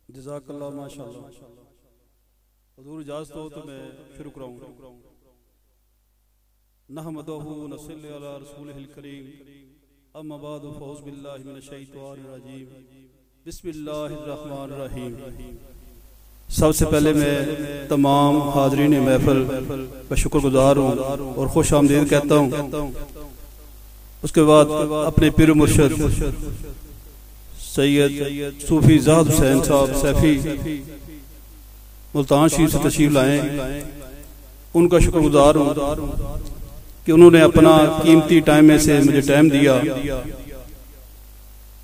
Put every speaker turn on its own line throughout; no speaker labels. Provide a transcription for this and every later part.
जज़ाकल्लाह माशाअल्लाह। हुजूर इजाज़त हो तो मैं शुरू कराऊँ। नहमदुहु व नसल्ली अला रसूलिहिल करीम, अम्मा बादु फ़ऊज़ु बिल्लाहि मिनश शैतानिर रजीम, बिस्मिल्लाहिर रहमानिर रहीम। सबसे पहले मैं तमाम हाज़रीन महफ़िल का शुक्रगुज़ार हूँ और खुश आमदीद कहता हूँ। उसके बाद अपने पीर मुर्शिद सैयद सूफी ज़ाहिद हुसैन साहब सैफी मुल्तान शरीफ से तशरीफ लाए, उनका शुक्रगुज़ार हूँ कि उन्होंने अपना कीमती टाइम में से मुझे टाइम दिया।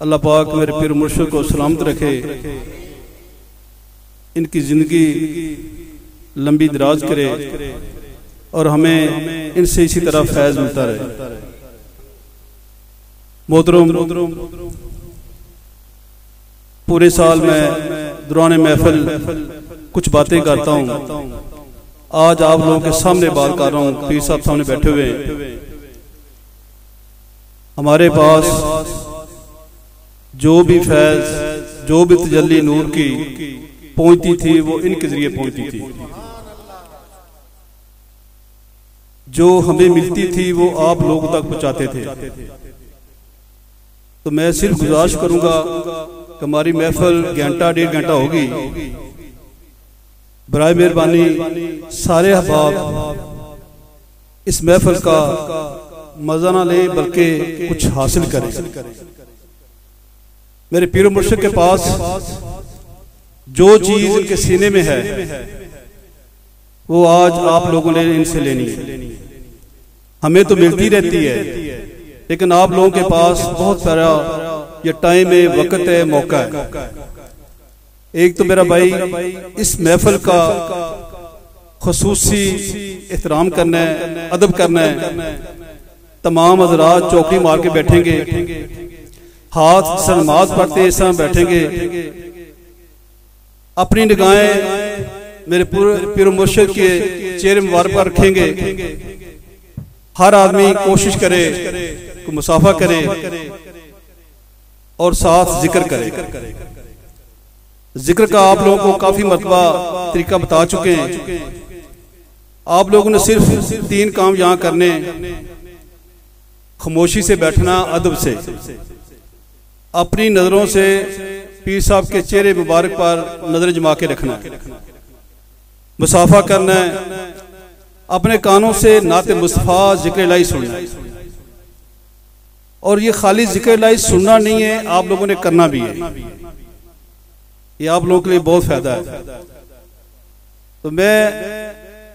अल्लाह पाक मेरे पीर मुर्शिद को सलामत रखे, इनकी ज़िंदगी लंबी दराज करे और हमें इनसे इसी तरह फैज़ मिलता रहे। मोहतरम, पूरे साल मैं दौरान महफिल कुछ बातें करता हूँ। आज आप लोगों के सामने बात कर रहा हूँ, पीर साहब सामने बैठे हुए हैं। हमारे पास जो भी फैज़, जो भी तजल्ली नूर की पहुंचती थी वो इनके जरिए पहुंचती थी। जो हमें मिलती थी वो आप लोगों तक पहुंचाते थे। तो मैं सिर्फ गुजारिश करूंगा कि हमारी महफिल घंटा डेढ़ घंटा होगी, बराए मेहरबानी सारे अहबाब इस महफिल का मजा ना ले बल्कि कुछ हासिल करें। मेरे पीर मुर्शिद के पास जो चीज इनके सीने में है वो आज आप लोगों ने इनसे लेनी है। हमें तो मिलती रहती है, लेकिन आप लोगों के पास बहुत सारा ये टाइम है, वक्त है, मौका है। एक तो मेरा भाई इस महफिल का खुसूसी एहतराम करना है, अदब करना है। तमाम हज़रात चौकी मार के बैठेंगे, हाथ से नमाज पढ़ते ऐसा बैठेंगे, अपनी निगाहें मेरे पीर मुर्शिद के चेहरे मुबारक पर रखेंगे। हर आदमी कोशिश करे कि मुसाफा करे और साथ जिक्र करे। जिक्र का आप लोगों को काफी मरतबा तरीका बता चुके हैं। आप लोगों ने सिर्फ 3 काम यहाँ करने, खामोशी से बैठना, अदब से, अपनी नजरों से पीर साहब के चेहरे मुबारक पर नजर जमा के रखना है, मुसाफा करना है, अपने कानों से नाते मुस्तफा जिक्र इलाही सुनना है। और ये खाली जिक्र इलाही सुनना नहीं है, आप लोगों ने करना भी है। ये आप लोगों के लिए बहुत फायदा है। तो मैं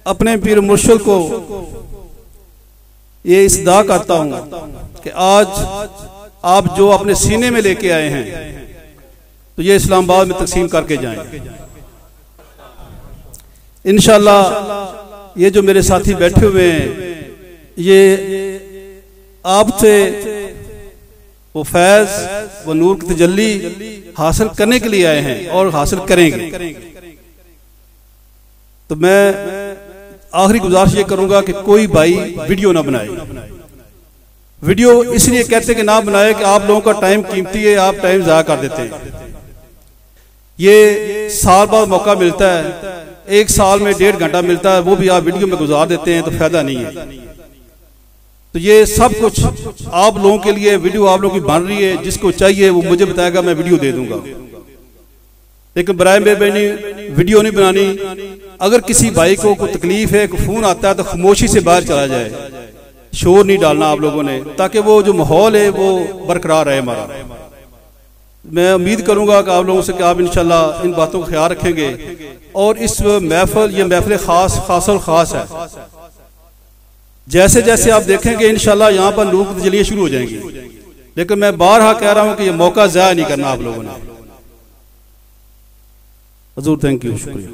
अपने पीर मुर्शिद को ये इसदा करता हूं कि आज आप जो अपने सीने में लेके आए हैं तो ये इस्लामाबाद में तकसीम करके जाएं। इंशाअल्लाह ये जो मेरे साथी बैठे हुए हैं ये आपसे वो फैज, वो नूर की तजल्ली हासिल करने के लिए आए हैं और हासिल करेंगे। तो मैं आखिरी गुजारिश ये करूंगा कि कोई भाई वीडियो ना बनाए। वीडियो इसलिए कहते कि ना बनाए कि आप लोगों का टाइम कीमती है, आप टाइम ज़ाया कर देते हैं। ये साल बाद मौका मिलता है, 1 साल में 1.5 घंटा मिलता है, वो भी आप वीडियो में गुजार देते हैं, तो फायदा नहीं है। तो ये सब कुछ आप लोगों के लिए वीडियो आप लोगों की बन रही है। जिसको चाहिए वो मुझे बताएगा, मैं वीडियो दे दूंगा। लेकिन बराए मेहरबानी वीडियो नहीं बनानी। अगर किसी भाई को कोई तकलीफ है, कोई फोन आता है तो खामोशी से बाहर चला जाए, शोर नहीं डालना आप लोगों ने, ताकि वो जो माहौल है वो बरकरार रहे हमारा। मैं उम्मीद करूंगा कि आप लोगों से कि आप इंशाल्लाह इन बातों का ख्याल रखेंगे। और इस महफिल, ये महफिल खास और खास है। जैसे जैसे आप देखेंगे इंशाल्लाह यहाँ पर नूर की तजल्लियां शुरू हो जाएंगी। लेकिन मैं बारहा कह रहा हूँ कि ये मौका ज़ाया नहीं करना आप लोगों ने। हुजूर थैंक यू, शुक्रिया।